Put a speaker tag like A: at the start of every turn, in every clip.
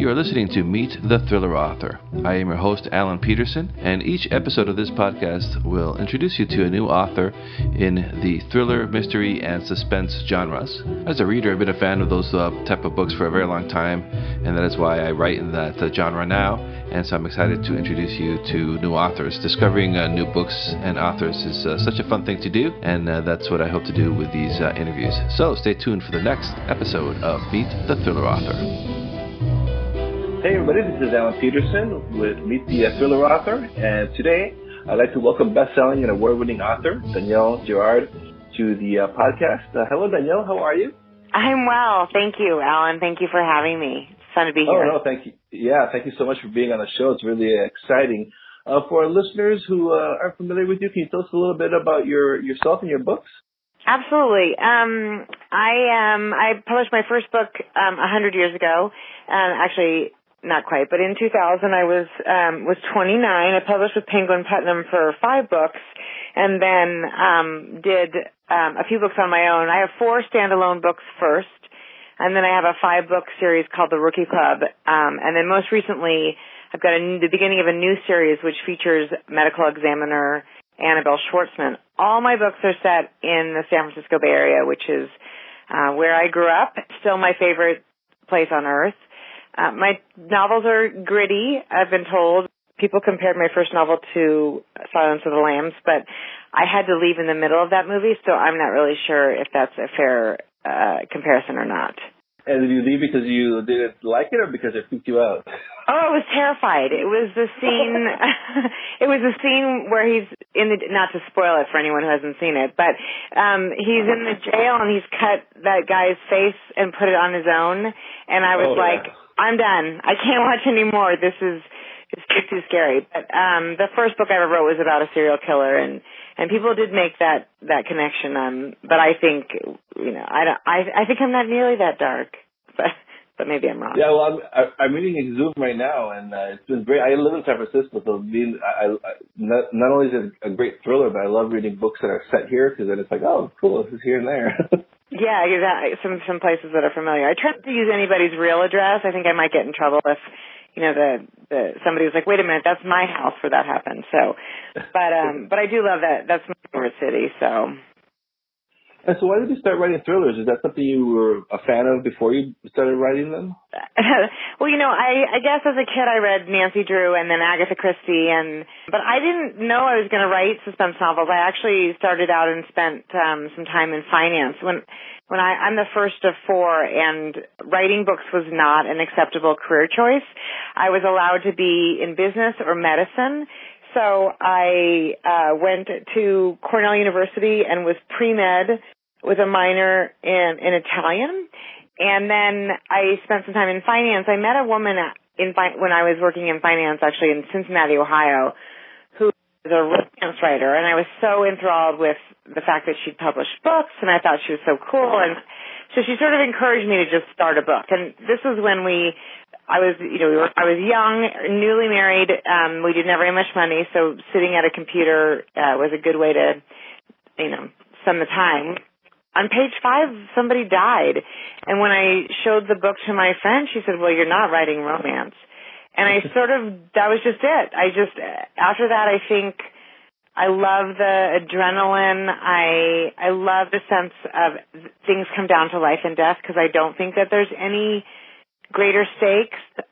A: You are listening to Meet the Thriller Author. I am your host, Alan Peterson, and each episode of this podcast will introduce you to a new author in the thriller, mystery, and suspense genres. As a reader, I've been a fan of those type of books for a very long time, and that is why I write in that genre now, and so I'm excited to introduce you to new authors. Discovering new books and authors is such a fun thing to do, and that's what I hope to do with these interviews. So stay tuned for the next episode of Meet the Thriller Author.
B: Hey everybody, this is Alan Peterson with Meet the Thriller Author, and today I'd like to welcome best-selling and award-winning author Danielle Girard to the podcast. Hello Danielle, how are you?
C: I'm well, thank you, Alan. Thank you for having me. It's fun to be here.
B: Oh no, thank you. Yeah, thank you so much for being on the show. It's really exciting. For our listeners who aren't familiar with you, can you tell us a little bit about yourself and your books?
C: Absolutely. I published my first book 100 years ago, actually. Not quite, but in 2000 I was 29. I published with Penguin Putnam for 5 books, and then did a few books on my own. I have 4 standalone books first, and then I have a 5-book series called The Rookie Club, and then most recently I've got the beginning of a new series which features medical examiner Annabelle Schwartzman. All my books are set in the San Francisco Bay Area, which is where I grew up. Still my favorite place on earth. My novels are gritty, I've been told. People compared my first novel to Silence of the Lambs, but I had to leave in the middle of that movie, so I'm not really sure if that's a fair comparison or not.
B: And did you leave because you didn't like it or because it freaked you out?
C: Oh, I was terrified. It was the scene, where he's in the, not to spoil it for anyone who hasn't seen it, but he's in the jail and he's cut that guy's face and put it on his own, and I was I'm done. I can't watch anymore. It's too scary. But the first book I ever wrote was about a serial killer, and people did make that connection. But I think I think I'm not nearly that dark. But maybe I'm wrong.
B: Yeah, well, I'm reading Exhumed right now, and it's been great. I live in San Francisco, so not only is it a great thriller, but I love reading books that are set here because then it's like, oh, cool, this is here and there.
C: Yeah, exactly. Some places that are familiar. I tried to use anybody's real address. I think I might get in trouble if somebody was like, wait a minute, that's my house where that happened. So, but I do love that. That's my favorite city. So.
B: And so why did you start writing thrillers? Is that something you were a fan of before you started writing them?
C: Well, I guess as a kid I read Nancy Drew and then Agatha Christie, but I didn't know I was going to write suspense novels. I actually started out and spent some time in finance. When I'm the first of 4, and writing books was not an acceptable career choice. I was allowed to be in business or medicine. So I went to Cornell University and was pre-med with a minor in Italian. And then I spent some time in finance. I met a woman when I was working in finance, actually in Cincinnati, Ohio, who was a romance writer. And I was so enthralled with the fact that she'd published books, and I thought she was so cool. And so she sort of encouraged me to just start a book. And this was when I was young, newly married. We didn't have very much money, so sitting at a computer was a good way to, spend the time. On page 5, somebody died, and when I showed the book to my friend, she said, "Well, you're not writing romance." And that was just it. After that, I think I love the adrenaline. I love the sense of things come down to life and death because I don't think that there's any greater stakes.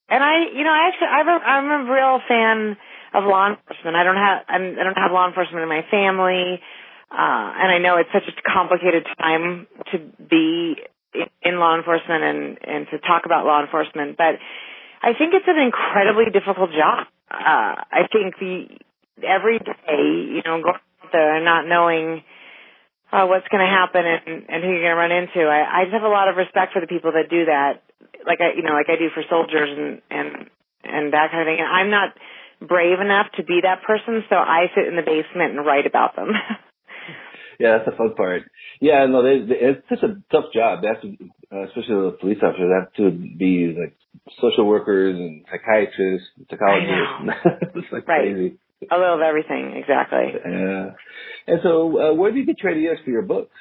C: And I'm a real fan of law enforcement. I don't have law enforcement in my family, and I know it's such a complicated time to be in law enforcement and to talk about law enforcement. But I think it's an incredibly difficult job. I think every day, going out there and not knowing what's going to happen and who you're going to run into. I just have a lot of respect for the people that do that. Like I do for soldiers and that kind of thing. And I'm not brave enough to be that person, so I sit in the basement and write about them.
B: Yeah, that's the fun part. Yeah, no, it's such a tough job. They have to, especially the police officers, they have to be like social workers and psychiatrists, psychologists. It's like crazy.
C: A little of everything, exactly.
B: Yeah. And so, where do you get your ideas for your books?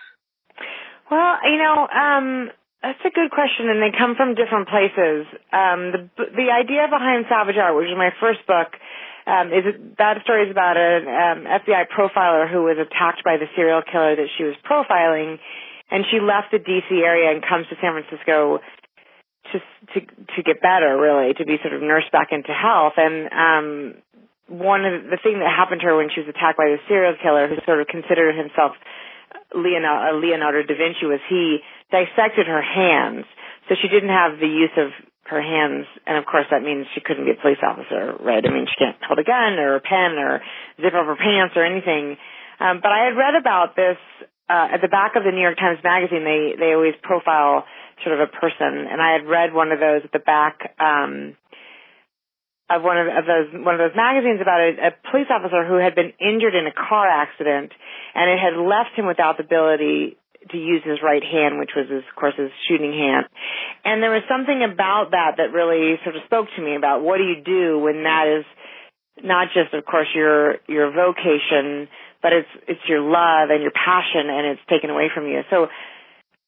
C: Well, That's a good question, and they come from different places. The idea behind Savage Art, which is my first book, that story is about an FBI profiler who was attacked by the serial killer that she was profiling, and she left the D.C. area and comes to San Francisco to get better, really, to be sort of nursed back into health. And one of the thing that happened to her when she was attacked by the serial killer, who sort of considered himself Leonardo da Vinci, was he dissected her hands, so she didn't have the use of her hands, and of course that means she couldn't be a police officer, right? I mean, she can't hold a gun or a pen or zip up her pants or anything. But I had read about this at the back of the New York Times Magazine. They always profile sort of a person, and I had read one of those at the back of one of those magazines about a police officer who had been injured in a car accident, and it had left him without the ability to use his right hand, which was, of course, his shooting hand. And there was something about that really sort of spoke to me about what do you do when that is not just, of course, your vocation, but it's your love and your passion, and it's taken away from you. So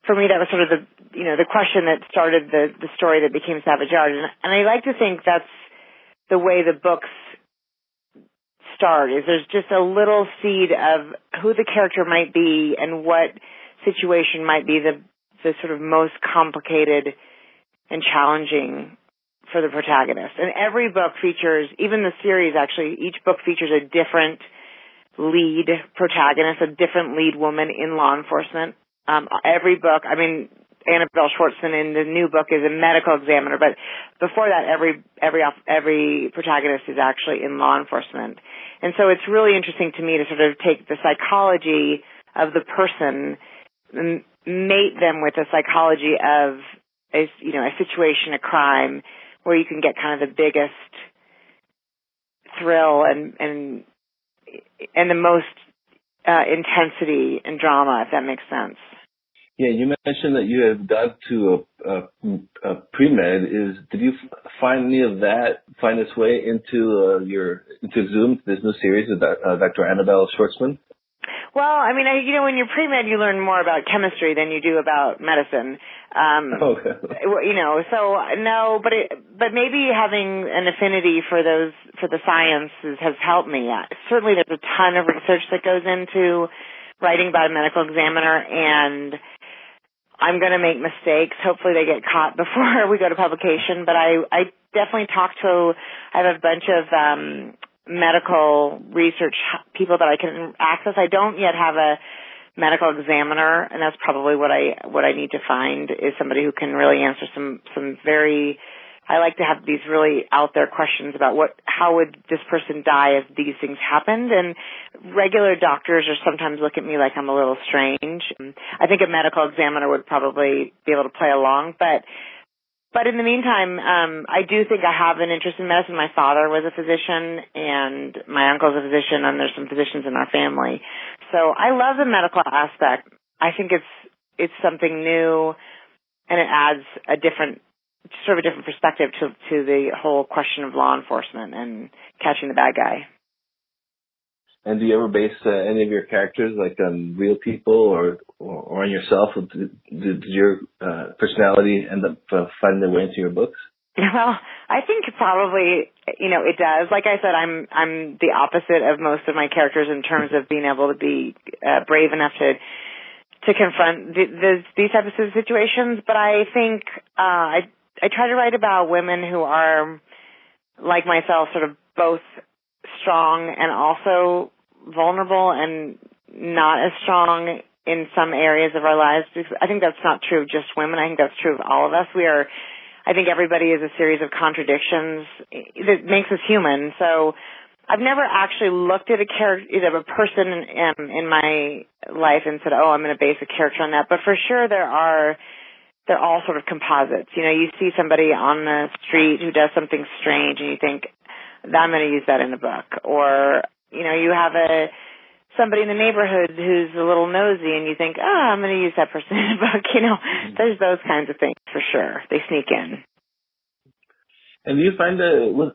C: for me, that was sort of the question that started the story that became Savage Art. And I like to think that's the way the books start, is there's just a little seed of who the character might be and what situation might be the sort of most complicated and challenging for the protagonist. And every book features, even the series actually, each book features a different lead protagonist, a different lead woman in law enforcement. Every book, I mean, Annabelle Schwartzman in the new book is a medical examiner, but before that, every protagonist is actually in law enforcement. And so it's really interesting to me to sort of take the psychology of the person, mate them with the psychology of a situation, a crime, where you can get kind of the biggest thrill and the most intensity and drama, if that makes sense.
B: Yeah, you mentioned that you have gone to a pre-med. Did you find any of that find its way into Zoom, this new series of Dr. Annabelle Schwartzman?
C: Well, I mean, when you're pre-med, you learn more about chemistry than you do about medicine.
B: Okay.
C: So no, but maybe having an affinity for the sciences has helped me. Certainly, there's a ton of research that goes into writing about a medical examiner, and I'm going to make mistakes. Hopefully they get caught before we go to publication. But I definitely I have a bunch of medical research people that I can access. I don't yet have a medical examiner, and that's probably what I need to find, is somebody who can really answer some very, I like to have these really out there questions about how would this person die if these things happened. And regular doctors are sometimes look at me like I'm a little strange. I think a medical examiner would probably be able to play along, but in the meantime, I do think I have an interest in medicine. My father was a physician, and my uncle's a physician, and there's some physicians in our family. So I love the medical aspect. I think it's something new, and it adds a different perspective to the whole question of law enforcement and catching the bad guy.
B: And do you ever base any of your characters on real people or on yourself? Did your personality end up finding their way into your books?
C: Well, I think probably, it does. Like I said, I'm the opposite of most of my characters in terms of being able to be brave enough to confront these types of situations. But I think I try to write about women who are, like myself, sort of both strong and also vulnerable and not as strong in some areas of our lives. I think that's not true of just women. I think that's true of all of us. I think everybody is a series of contradictions that makes us human. So I've never actually looked at a person in my life and said, oh, I'm going to base a character on that. But for sure they're all sort of composites. You see somebody on the street who does something strange and you think, I'm going to use that in the book. Or, you have somebody in the neighborhood who's a little nosy and you think, I'm going to use that person in the book. There's those kinds of things for sure. They sneak in.
B: And do you find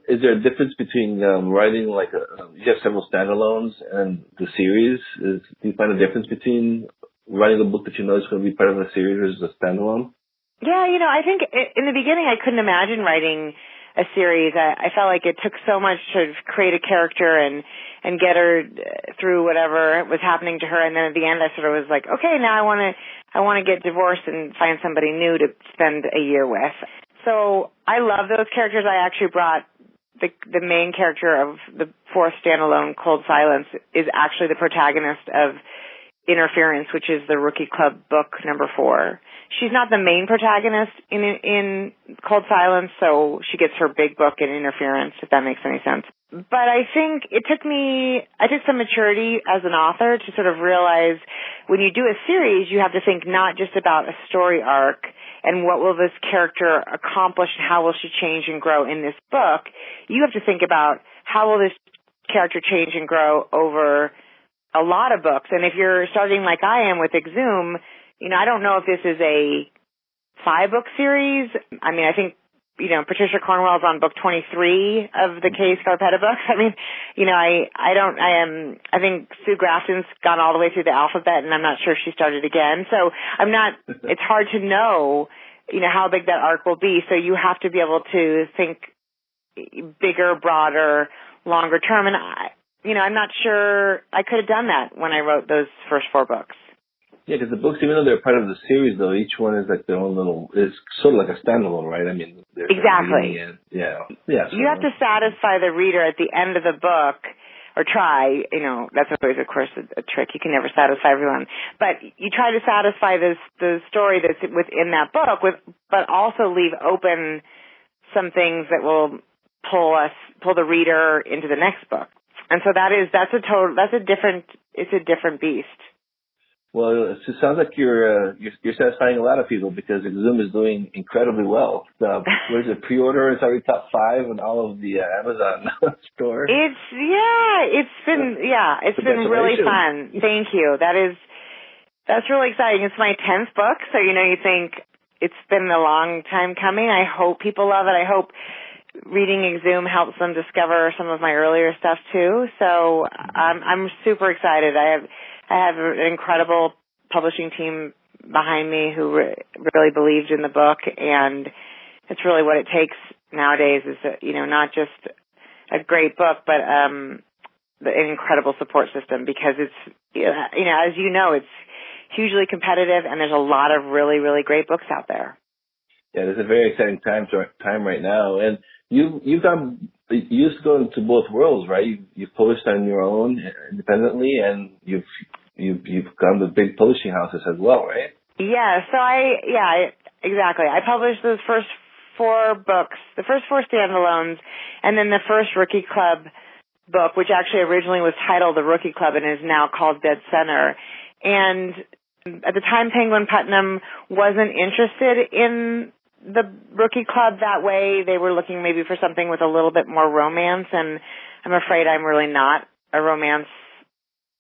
B: is there a difference between writing you have several standalones and the series? Do you find a difference between writing a book that you know is going to be part of a series versus a standalone?
C: Yeah, I think in the beginning I couldn't imagine writing a series. I felt like it took so much to create a character and get her through whatever was happening to her, and then at the end I sort of was like, okay, now I want to get divorced and find somebody new to spend a year with. So I love those characters. I actually brought the main character of the fourth standalone, Cold Silence, is actually the protagonist of Interference, which is the Rookie Club book number 4. She's not the main protagonist in Cold Silence, so she gets her big book in Interference, if that makes any sense. But I think I took some maturity as an author to sort of realize when you do a series, you have to think not just about a story arc and what will this character accomplish and how will she change and grow in this book. You have to think about how will this character change and grow over a lot of books. And if you're starting like I am with Exhume, I don't know if this is a 5-book series. I mean, I think, Patricia Cornwell's on book 23 of the Kay Scarpetta books. I mean, I think Sue Grafton's gone all the way through the alphabet, and I'm not sure if she started again. So it's hard to know, how big that arc will be. So you have to be able to think bigger, broader, longer term. And I'm not sure I could have done that when I wrote those first 4 books.
B: Yeah, because the books, even though they're part of the series, though, each one is like their own it's sort of like a standalone, right? I mean,
C: exactly.
B: Yeah.
C: You have to satisfy the reader at the end of the book, or try. That's always, of course, a trick. You can never satisfy everyone, but you try to satisfy the story that's within that book, but also leave open some things that will pull the reader into the next book. And so it's a different beast.
B: Well, it sounds like you're satisfying a lot of people because Exhume is doing incredibly well. Where's the pre-order? It's already top 5 in all of the Amazon store.
C: It's been really fun. Thank you. That's really exciting. It's my 10th book, so you think it's been a long time coming. I hope people love it. I hope reading Exhume helps them discover some of my earlier stuff too. So I'm super excited. I have an incredible publishing team behind me who really believed in the book, and it's really what it takes nowadays is not just a great book, but an incredible support system, because it's as it's hugely competitive, and there's a lot of really, really great books out there.
B: Yeah, there's a very exciting time right now, and you used to go into both worlds, right? You've published on your own independently, and you've gone to big publishing houses as well, right? Yeah.
C: So exactly. I published those first 4 books, the first 4 standalones, and then the first Rookie Club book, which actually originally was titled The Rookie Club and is now called Dead Center. And at the time, Penguin Putnam wasn't interested in the Rookie Club that way. They were looking maybe for something with a little bit more romance, and I'm afraid I'm really not a romance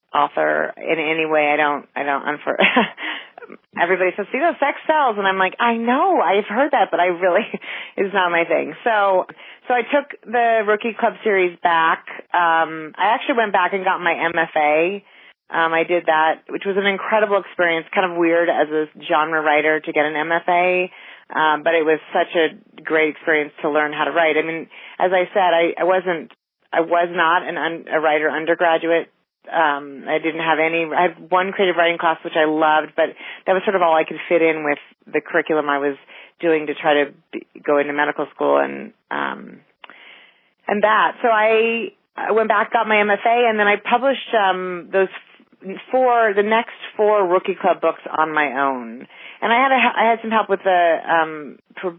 C: author in any way. I don't everybody says, sex sells, and I'm like, I know, I've heard that, but it's not my thing. So I took the Rookie Club series back. I actually went back and got my MFA. I did that, which was an incredible experience, kind of weird as a genre writer to get an MFA. But it was such a great experience to learn how to write. I mean, as I said, I was not a writer undergraduate. I had one creative writing class, which I loved, but that was sort of all I could fit in with the curriculum I was doing to try to go into medical school and that. So I went back, got my MFA, and then I published the next 4 Rookie Club books on my own. And I had some help with the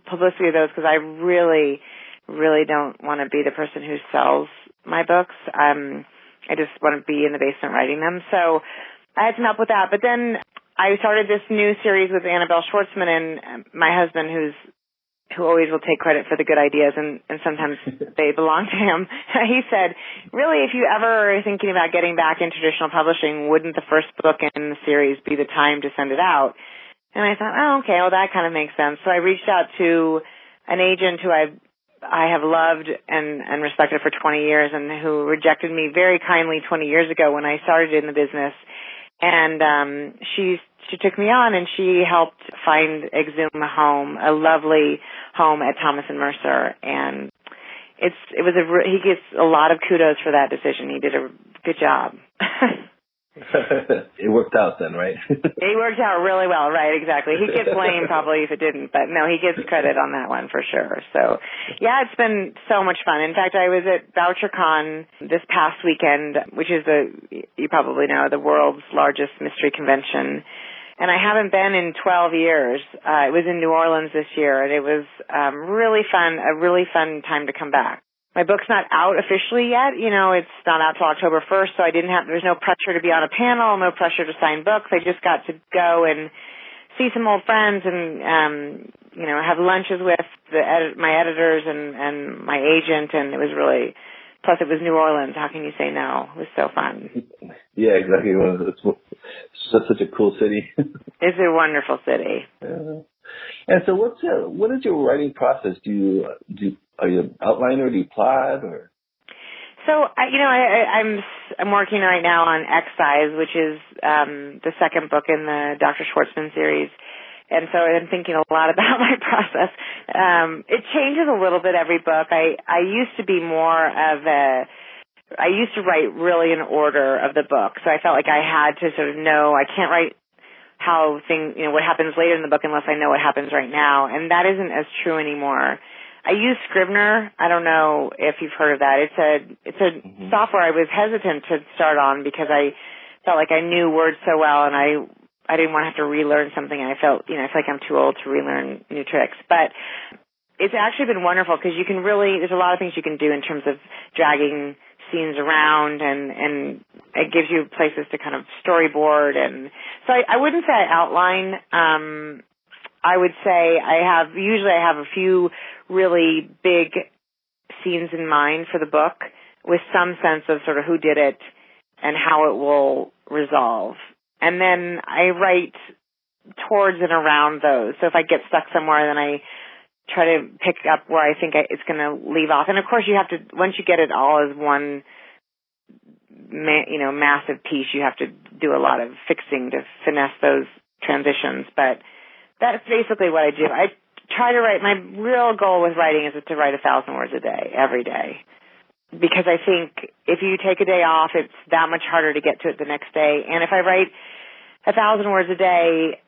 C: publicity of those, because I really, really don't want to be the person who sells my books. I just want to be in the basement writing them. So I had some help with that. But then I started this new series with Annabelle Schwartzman, and my husband, who always will take credit for the good ideas, and sometimes they belong to him. He said, really, if you ever are thinking about getting back in traditional publishing, wouldn't the first book in the series be the time to send it out? And I thought, oh, okay, well, that kind of makes sense. So I reached out to an agent who I have loved and respected for 20 years, and who rejected me very kindly 20 years ago when I started in the business. And she took me on, and she helped find Exhum a home, a lovely home at Thomas and Mercer. And he gets a lot of kudos for that decision. He did a good job.
B: It worked out then, right?
C: It worked out really well, right, exactly. He gets blamed probably if it didn't, but no, he gets credit on that one for sure. So, yeah, it's been so much fun. In fact, I was at VoucherCon this past weekend, which is you probably know, the world's largest mystery convention. And I haven't been in 12 years. It was in New Orleans this year, and it was really fun, a really fun time to come back. My book's not out officially yet. It's not out till October 1st, so there's no pressure to be on a panel, no pressure to sign books. I just got to go and see some old friends and, have lunches with my editors and my agent, and it was really, plus it was New Orleans. How can you say no? It was so fun.
B: Yeah, exactly. It's such a cool city.
C: It's a wonderful city.
B: And so what is your writing process? Are you an outliner? Do you plot? Or?
C: So, I'm working right now on Excise, which is the second book in the Dr. Schwartzman series. And so I'm thinking a lot about my process. It changes a little bit every book. I used to be I used to write really in order of the book. So I felt like I had to sort of know, I can't write what happens later in the book unless I know what happens right now. And that isn't as true anymore. I use Scrivener. I don't know if you've heard of that. It's a software I was hesitant to start on because I felt like I knew words so well, and I didn't want to have to relearn something. I feel like I'm too old to relearn new tricks. But it's actually been wonderful because there's a lot of things you can do in terms of dragging scenes around, and it gives you places to kind of storyboard. And so I wouldn't say I outline. I would say I have a few really big scenes in mind for the book with some sense of sort of who did it and how it will resolve. And then I write towards and around those. So if I get stuck somewhere, then I try to pick up where I think it's going to leave off. And of course, you have to, once you get it all as one, massive piece, you have to do a lot of fixing to finesse those transitions. But that's basically what I do. I try to write, my real goal with writing is to write 1,000 words a day, every day. Because I think if you take a day off, it's that much harder to get to it the next day. And if I write 1,000 words a day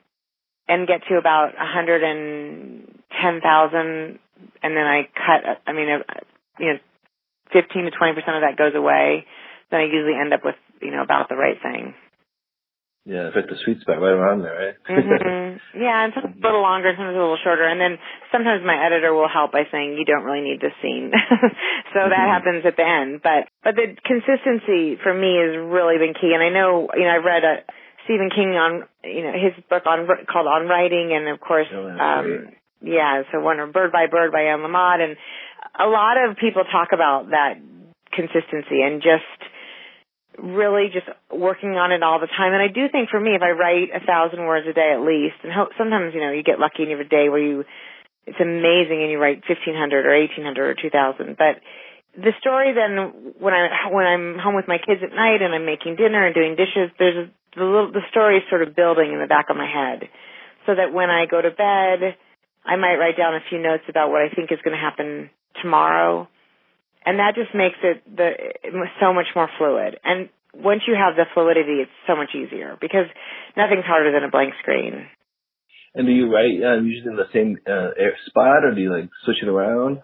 C: and get to about 110,000, and then I cut, 15 to 20% of that goes away, then I usually end up with, about the right thing.
B: Yeah, it's like the sweet spot right around there, right?
C: Mm-hmm. Yeah, and sometimes a little longer, sometimes a little shorter. And then sometimes my editor will help by saying, you don't really need this scene. So that happens at the end. But the consistency for me has really been key. And I know, I've read Stephen King on, his book called On Writing. And of course, so Bird by Anne Lamott. And a lot of people talk about that consistency and just really just working on it all the time. And I do think for me, if I write 1,000 words a day at least, and sometimes, you get lucky and you have a day where it's amazing and you write 1,500 or 1,800 or 2,000. But the story then, when I'm home with my kids at night and I'm making dinner and doing dishes, the story is sort of building in the back of my head. So that when I go to bed, I might write down a few notes about what I think is going to happen tomorrow. And that just makes it so much more fluid. And once you have the fluidity, it's so much easier because nothing's harder than a blank screen.
B: And do you write usually in the same spot, or do you switch it around?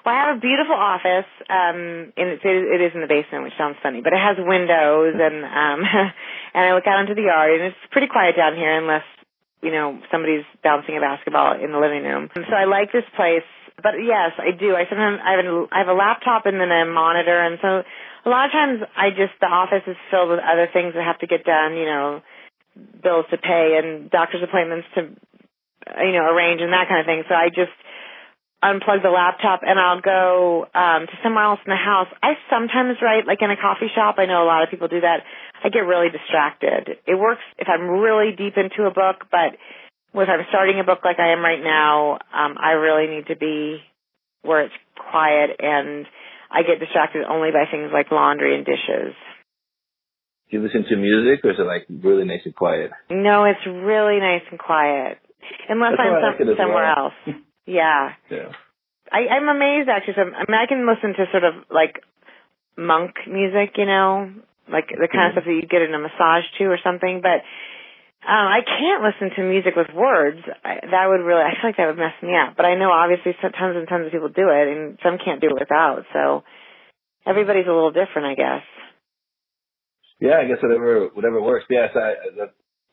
C: Well, I have a beautiful office, and it is in the basement, which sounds funny, but it has windows, and and I look out into the yard, and it's pretty quiet down here unless somebody's bouncing a basketball in the living room. So I like this place. But yes, I do. I have a laptop and then a monitor, and so a lot of times the office is filled with other things that have to get done, bills to pay and doctor's appointments to, arrange and that kind of thing. So I just unplug the laptop and I'll go to somewhere else in the house. I sometimes write in a coffee shop. I know a lot of people do that. I get really distracted. It works if I'm really deep into a book, but if I'm starting a book like I am right now, I really need to be where it's quiet, and I get distracted only by things like laundry and dishes.
B: Do you listen to music, or is it like really nice and quiet?
C: No, it's really nice and quiet. Unless I'm somewhere else. Yeah.
B: Yeah.
C: I'm amazed, actually. So, I mean, I can listen to sort of like monk music, you know, like the kind of stuff that you get in a massage to or something, but I can't listen to music with words. I feel like that would mess me up. But I know obviously tons and tons of people do it, and some can't do it without. So everybody's a little different, I guess.
B: Yeah, I guess whatever works. Yes,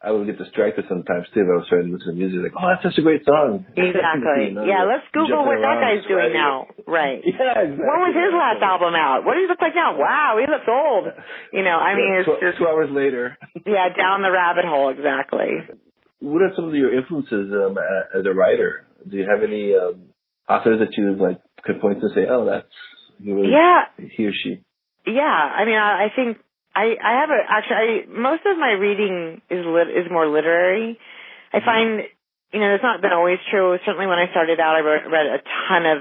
B: I would get distracted sometimes too if I was trying to listen to music. Like, oh, that's such a great song.
C: Exactly. Yeah, let's Google what that guy's doing now. Right.
B: Yeah, exactly.
C: When was his last album out? What does he look like now? Wow, he looks old. You know, I mean, it's just
B: 2 hours later.
C: Yeah, down the rabbit hole, exactly.
B: What are some of your influences as a writer? Do you have any authors that you like could point to and say, oh, that's really he or she? Yeah,
C: I mean, I think I have most of my reading is more literary. I find, you know, it's not been always true. Certainly when I started out, I read a ton of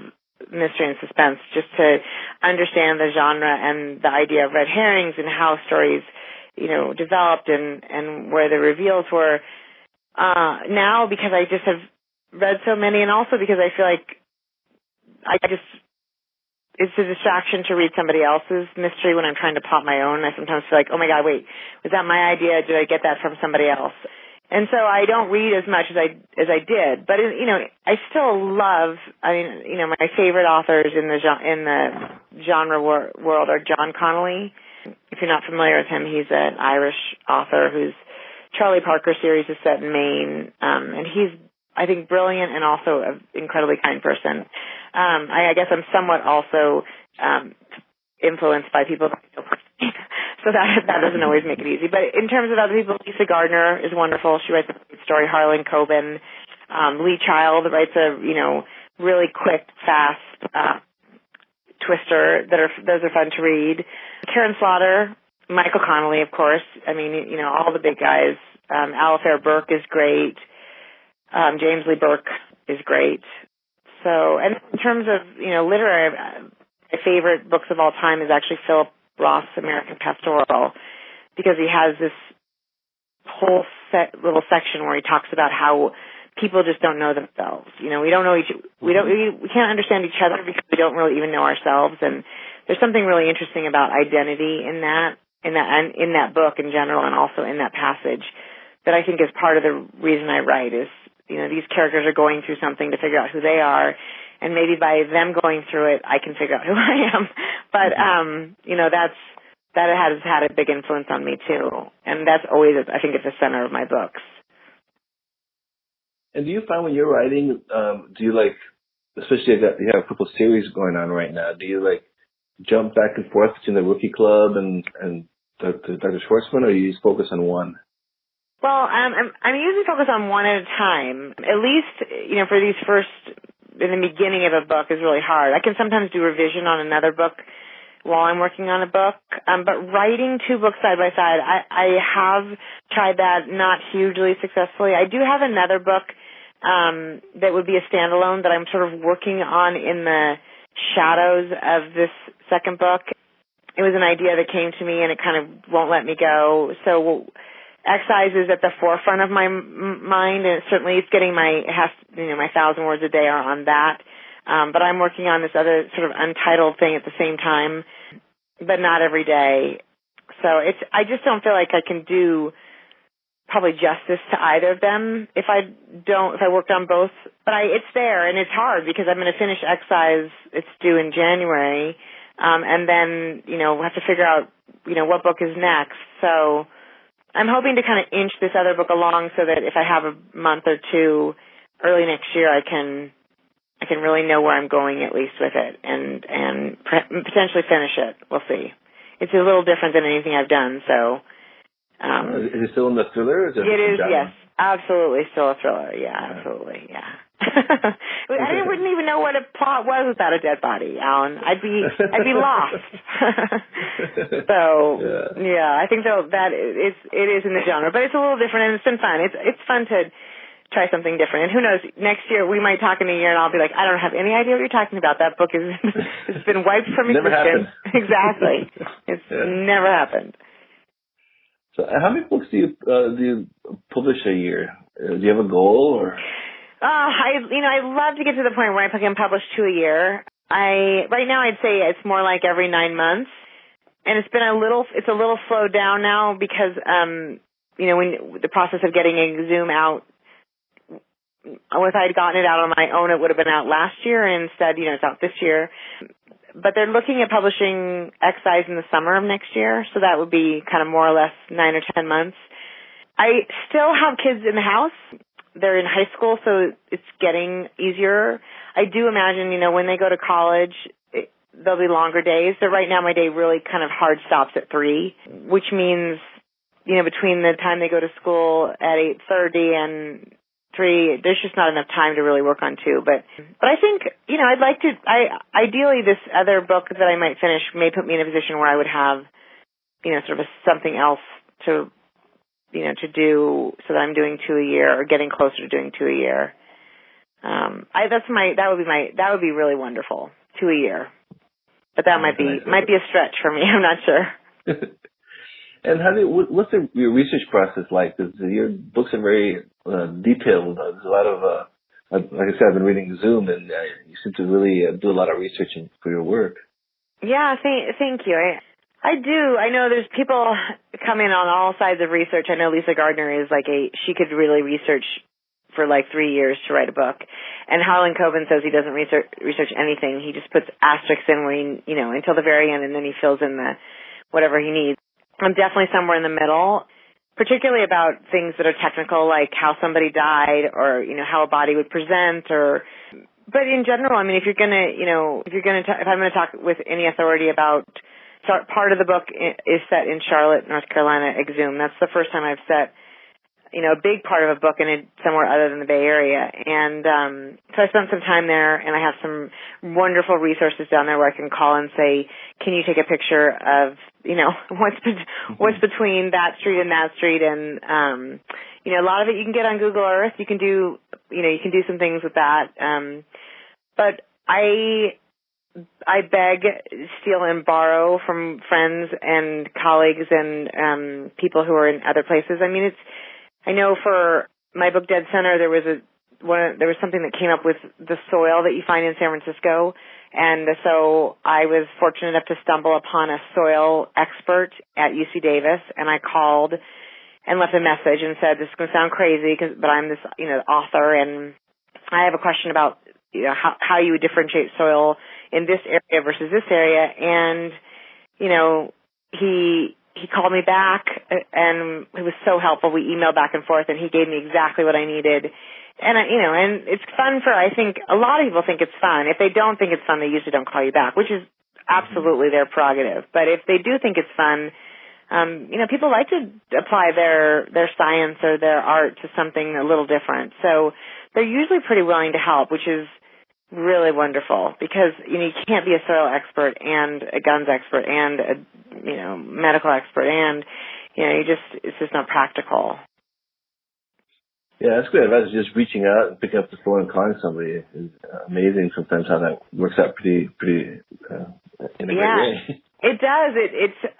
C: mystery and suspense just to understand the genre and the idea of red herrings and how stories, you know, developed and where the reveals were. Now, because I just have read so many, and also because I feel like it's a distraction to read somebody else's mystery when I'm trying to plot my own. I sometimes feel like, oh my God, wait, was that my idea? Did I get that from somebody else? And so I don't read as much as I did. But you know, I still love. I mean, you know, my favorite authors in the genre world are John Connolly. If you're not familiar with him, he's an Irish author whose Charlie Parker series is set in Maine, and he's, I think, brilliant and also an incredibly kind person. I guess I'm somewhat also influenced by people that I know personally, so that doesn't always make it easy. But in terms of other people, Lisa Gardner is wonderful. She writes a great story. Harlan Coben, Lee Child writes a really quick, fast twister. Those are fun to read. Karen Slaughter, Michael Connolly, of course. I mean, you know, all the big guys. Alistair Burke is great. James Lee Burke is great. So, and in terms of, you know, literary, my favorite books of all time is actually Philip Roth's American Pastoral, because he has this whole little section where he talks about how people just don't know themselves. You know, we don't know we can't understand each other because we don't really even know ourselves. And there's something really interesting about identity in that book in general, and also in that passage, that I think is part of the reason I write is, you know, these characters are going through something to figure out who they are, and maybe by them going through it, I can figure out who I am. But, you know, that has had a big influence on me too. And that's always, I think, at the center of my books.
B: And do you find when you're writing, do you like, especially if you have a couple of series going on right now, do you like jump back and forth between the Rookie Club and Dr. Schwartzman, or do you just focus on one?
C: Well, I'm usually focused on one at a time. At least, you know, for these first, in the beginning of a book is really hard. I can sometimes do revision on another book while I'm working on a book. But writing 2 books side by side, I have tried that, not hugely successfully. I do have another book that would be a standalone that I'm sort of working on in the shadows of this second book. It was an idea that came to me and it kind of won't let me go. So Excise is at the forefront of my mind, and certainly it's getting my 1,000 words a day are on that. But I'm working on this other sort of untitled thing at the same time, but not every day. So I just don't feel like I can do probably justice to either of them if I worked on both. But it's there, and it's hard because I'm going to finish Excise. It's due in January, and then, you know, we'll have to figure out, you know, what book is next. So I'm hoping to kind of inch this other book along so that if I have a month or two early next year, I can really know where I'm going at least with it, and potentially finish it. We'll see. It's a little different than anything I've done. So,
B: is it still in the thriller? It
C: is. Yes, absolutely, still a thriller. Yeah, absolutely. Yeah. I wouldn't even know what a plot was without a dead body, Alan. I'd be lost. So yeah, I think that it is in the genre, but it's a little different, and it's been fun. It's fun to try something different. And who knows, next year we might talk in a year and I'll be like, I don't have any idea what you're talking about. That book has been wiped from existence.
B: Never happened.
C: Exactly. It's never happened.
B: So how many books do you publish a year? Do you have a goal or?
C: I'd love to get to the point where I can publish 2 a year. Right now I'd say it's more like every 9 months. And it's a little slowed down now because, when the process of getting a Zoom out, if I had gotten it out on my own, it would have been out last year, and instead, it's out this year. But they're looking at publishing X-Size in the summer of next year, so that would be kind of more or less 9 or 10 months. I still have kids in the house. They're in high school, so it's getting easier. I do imagine, when they go to college, there'll be longer days. So right now my day really kind of hard stops at 3, which means, between the time they go to school at 8:30 and 3, there's just not enough time to really work on 2. But I think, I'd like to, ideally this other book that I might finish may put me in a position where I would have, sort of something else to do so that I'm doing 2 a year or getting closer to doing 2 a year. That would be really wonderful, 2 a year. But that might be a stretch for me. I'm not sure.
B: And what's your research process like? Because your books are very detailed. There's a lot of, like I said, I've been reading Zoom, and you seem to really do a lot of research for your work.
C: Yeah, thank you. I do. I know there's people come in on all sides of research. I know Lisa Gardner is she could really research for 3 years to write a book. And Harlan Coben says he doesn't research anything. He just puts asterisks in where until the very end, and then he fills in whatever he needs. I'm definitely somewhere in the middle, particularly about things that are technical, like how somebody died or, how a body would present but in general, I mean, if I'm going to talk with any authority about, part of the book is set in Charlotte, North Carolina, Exhumed. That's the first time I've set a big part of a book in somewhere other than the Bay Area. And so I spent some time there, and I have some wonderful resources down there where I can call and say, can you take a picture of, what's between that street and that street? And, a lot of it you can get on Google Earth. You can do some things with that. But I beg, steal, and borrow from friends and colleagues and people who are in other places. I mean, I know for my book Dead Center, there was something that came up with the soil that you find in San Francisco, and so I was fortunate enough to stumble upon a soil expert at UC Davis, and I called and left a message and said, "This is going to sound crazy, but I'm this author, and I have a question about how you would differentiate soil in this area versus this area," and he called me back, and it was so helpful. We emailed back and forth, and he gave me exactly what I needed. And and it's fun I think a lot of people think it's fun. If they don't think it's fun, they usually don't call you back, which is absolutely their prerogative. But if they do think it's fun, people like to apply their science or their art to something a little different. So they're usually pretty willing to help, which is really wonderful, because you can't be a soil expert and a guns expert and a medical expert, and it's just not practical.
B: Yeah, that's good advice. Just reaching out and picking up the phone and calling somebody is amazing. Sometimes how that works out pretty in a great way.
C: It does.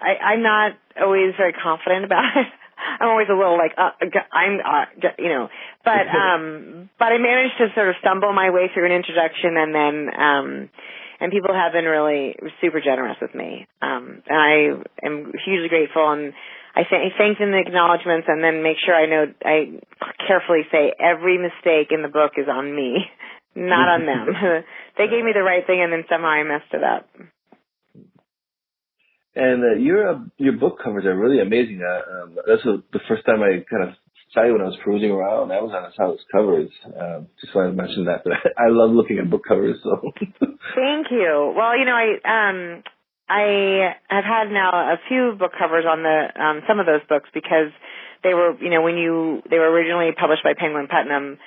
C: I'm not always very confident about it. I'm always a little but I managed to sort of stumble my way through an introduction, and then, and people have been really super generous with me. And I am hugely grateful, and I thank them in the acknowledgments, and then make sure I carefully say every mistake in the book is on me, not on them. They gave me the right thing, and then somehow I messed it up.
B: And your book covers are really amazing. That's the first time I kind of saw you when I was cruising around. I was on House covers. Just wanted to mention that. But I love looking at book covers. So
C: thank you. Well, I have had now a few book covers on some of those books, because they were they were originally published by Penguin Putnam,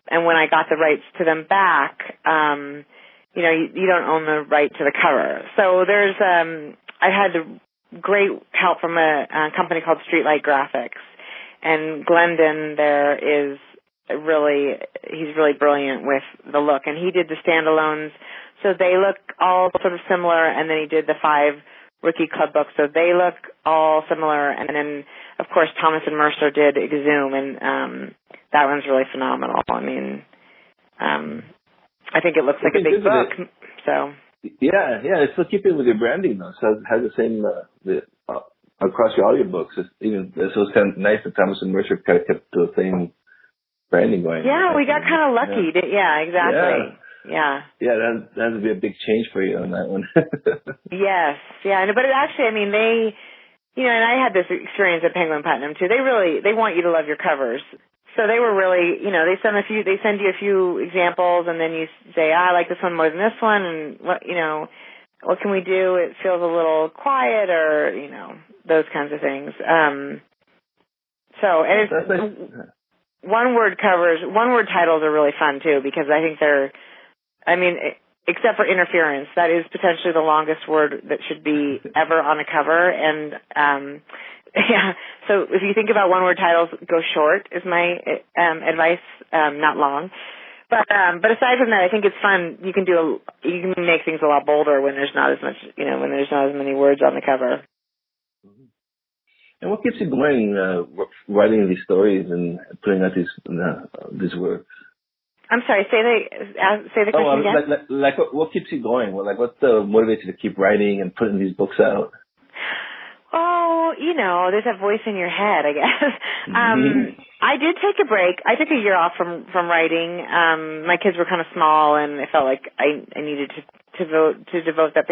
C: and when I got the rights to them back, you don't own the right to the cover. So there's I had great help from a company called Streetlight Graphics, and Glendon there he's really brilliant with the look, and he did the standalones, so they look all sort of similar, and then he did the 5 Rookie Club books, so they look all similar. And then, of course, Thomas and Mercer did Exhume, and that one's really phenomenal. I mean, I think it looks like a big book. So
B: yeah, it's still keeping with your branding though. So it has the same across your audiobooks. So it's kind of nice that Thomas and Mercer kind of kept the same branding going.
C: Yeah, we got kind of lucky. Yeah, exactly. Yeah.
B: Yeah, that would be a big change for you on that one.
C: Yes. Yeah. But it actually, I mean, they, and I had this experience at Penguin Putnam too. They want you to love your covers. So they were really, they send you a few examples, and then you say, I like this one more than this one, and what can we do? It feels a little quiet, or, those kinds of things. So, and it's, one-word titles are really fun too, because I think except for interference, that is potentially the longest word that should be ever on a cover. And, yeah, so if you think about one-word titles, go short is my advice, not long. But aside from that, I think it's fun. You can make things a lot bolder when there's not as much, when there's not as many words on the cover.
B: And what keeps you going, writing these stories and putting out these works?
C: I'm sorry. Say the question again.
B: Like what keeps you going? What's the motivates you to keep writing and putting these books out?
C: Oh, there's that voice in your head, I guess. I did take a break. I took a year off from writing. My kids were kind of small, and I felt like I needed to devote that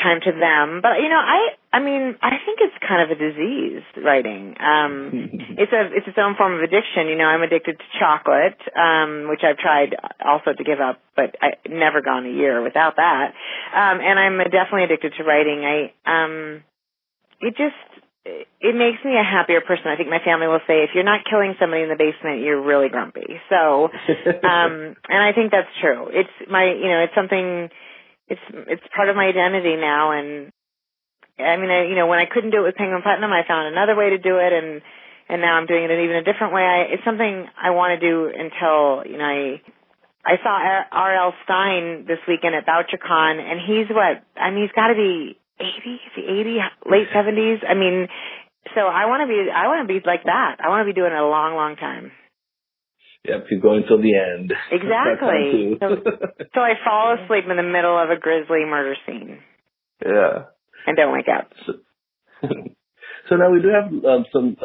C: time to them. But I think it's kind of a disease, writing. It's its own form of addiction. I'm addicted to chocolate, which I've tried also to give up, but I never gone a year without that. And I'm definitely addicted to writing. It makes me a happier person. I think my family will say, if you're not killing somebody in the basement, you're really grumpy. So, and I think that's true. It's it's something. It's part of my identity now, and I mean, when I couldn't do it with Penguin Putnam, I found another way to do it, and now I'm doing it in even a different way. It's something I want to do until I saw R.L. Stine this weekend at BoucherCon, and he's got to be 80, is he 80, late 70s? I mean, so I want to be like that. I want to be doing it a long, long time.
B: Yeah, keep going till the end.
C: Exactly. So I fall asleep in the middle of a grisly murder scene.
B: Yeah.
C: And don't wake up.
B: So now we do have some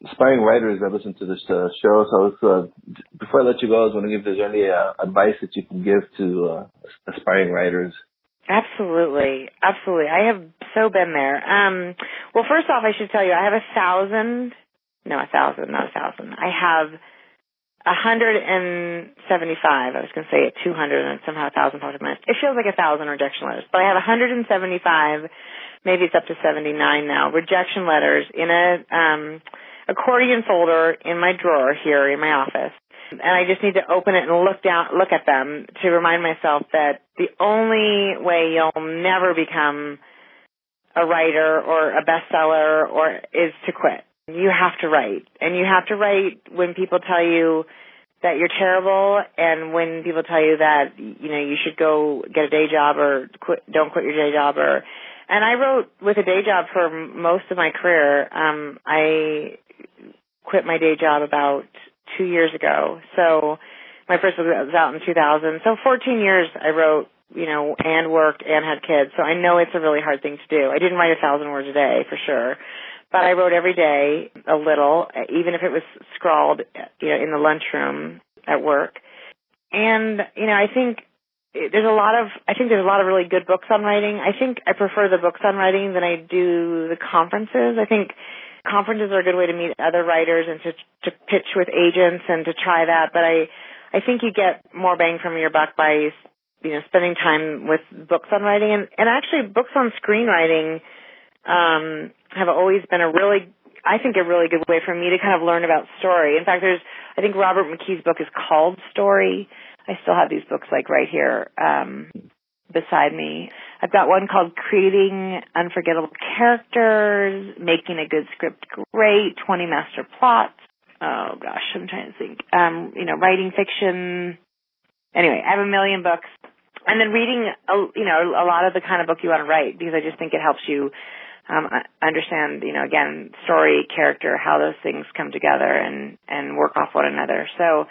B: aspiring writers that listen to this show. So before I let you go, I was wondering if there's any advice that you can give to aspiring writers.
C: Absolutely. I have so been there. Well, first off, I should tell you, I have 1,000. I have 175. I was going to say 200, and somehow 1,000 popped in my head. It feels like 1,000 rejection letters, but I have 175. Maybe it's up to 79 now. Rejection letters in a accordion folder in my drawer here in my office, and I just need to open it and look at them to remind myself that the only way you'll never become a writer or a bestseller is to quit. You have to write, and you have to write when people tell you that you're terrible, and when people tell you that you should go get a day job or don't quit your day job. And I wrote with a day job for most of my career. I quit my day job about 2 years ago. So my first book was out in 2000. So 14 years I wrote, and worked and had kids. So I know it's a really hard thing to do. I didn't write 1,000 words a day for sure. But I wrote every day a little, even if it was scrawled, in the lunchroom at work. And, I think there's a lot of really good books on writing. I think I prefer the books on writing than I do the conferences. I think conferences are a good way to meet other writers and to pitch with agents and to try that. But I think you get more bang for your buck by, spending time with books on writing. And actually books on screenwriting, have always been a really good way for me to kind of learn about story. In fact, I think Robert McKee's book is called Story. I still have these books right here beside me. I've got one called Creating Unforgettable Characters, Making a Good Script Great, 20 Master Plots. Oh gosh, I'm trying to think. Writing fiction. Anyway, I have a million books. And then reading, a lot of the kind of book you want to write, because I just think it helps you understand, again, story, character, how those things come together and work off one another. So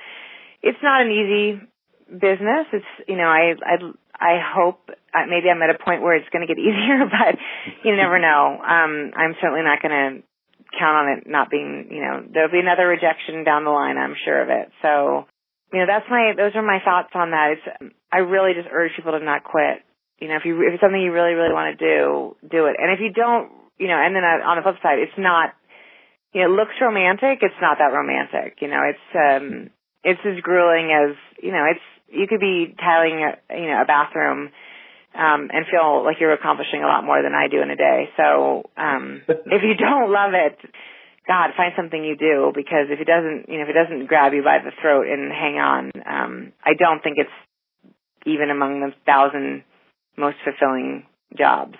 C: it's not an easy business. It's, I hope maybe I'm at a point where it's going to get easier, but you never know. I'm certainly not going to count on it not being, there'll be another rejection down the line, I'm sure of it. So, those are my thoughts on that. I really just urge people to not quit. If it's something you really, really want to do it. And if you don't, and then on the flip side, it's not, it looks romantic. It's not that romantic. It's as grueling as, you could be tiling a bathroom, and feel like you're accomplishing a lot more than I do in a day. So, if you don't love it, God, find something you do, because if it doesn't grab you by the throat and hang on, I don't think it's even among the 1,000 most fulfilling jobs.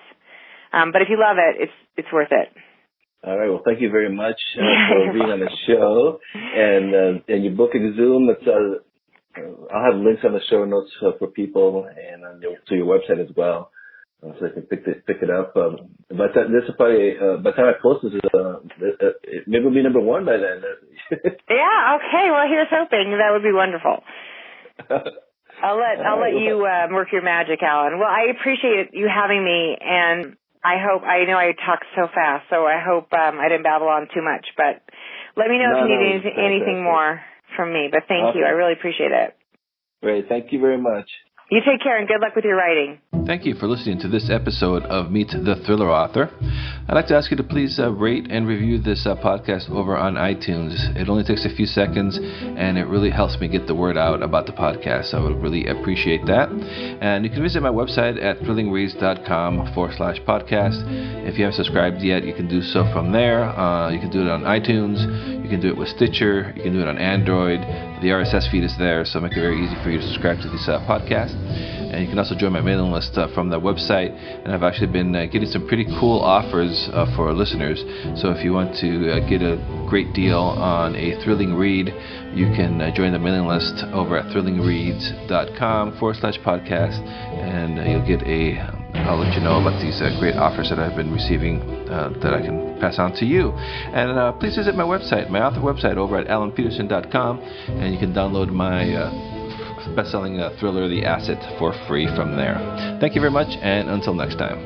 C: But if you love it, it's worth it.
B: All right. Well, thank you very much for being on the show, and your book in Zoom. I'll have links on the show notes for people and to your website as well, so they can pick it up. But this is probably by the time I post this, maybe it'll be number one by then.
C: Yeah. Okay. Well, here's hoping. That would be wonderful. I'll let you work your magic, Alan. Well, I appreciate you having me, and I know I talk so fast, so I hope I didn't babble on too much. But let me know if you need anything more from me. But thank you. I really appreciate it.
B: Great. Thank you very much.
C: You take care, and good luck with your writing.
A: Thank you for listening to this episode of Meet the Thriller Author. I'd like to ask you to please rate and review this podcast over on iTunes. It only takes a few seconds, and it really helps me get the word out about the podcast. I would really appreciate that. And you can visit my website at thrillingreads.com/podcast. If you haven't subscribed yet, you can do so from there. You can do it on iTunes. You can do it with Stitcher. You can do it on Android. The RSS feed is there, so make it very easy for you to subscribe to this podcast. And you can also join my mailing list from the website. And I've actually been getting some pretty cool offers for our listeners. So if you want to get a great deal on a thrilling read, you can join the mailing list over at thrillingreads.com/podcast. And you'll get I'll let you know about these great offers that I've been receiving that I can pass on to you. And please visit my website, my author website, over at alanpeterson.com, and you can download my best-selling thriller, The Asset, for free from there. Thank you very much, and until next time.